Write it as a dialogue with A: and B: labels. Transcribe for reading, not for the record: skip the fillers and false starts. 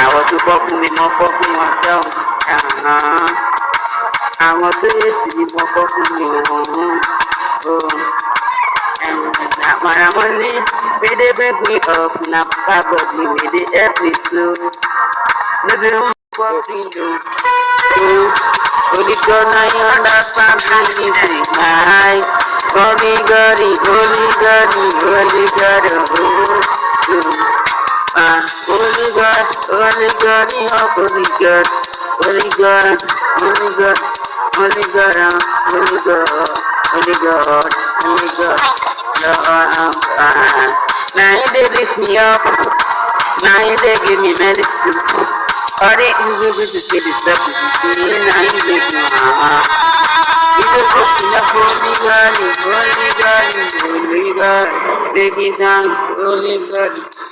A: Àwọn tó fọ́ fún mi mọ́ fọ́ fún wọn dáhùn. Àwọn tó yẹ tì mí mọ́ fọ́ fún mi òun. My money, may they bring me up, now my body, may they help me so. Maybe I'm fucking you. Only God, now you understand me, music, my Holy God, Holy God, Holy God, Holy God, Holy God, Holy God, Holy God, Holy God, Holy God, Holy God, Holy God, Holy God. Now they lift me up. Now they give me medicines. All they do is to get this up. Now you make me it's a question of Holy God, Holy God, Holy God, make it down, Holy God.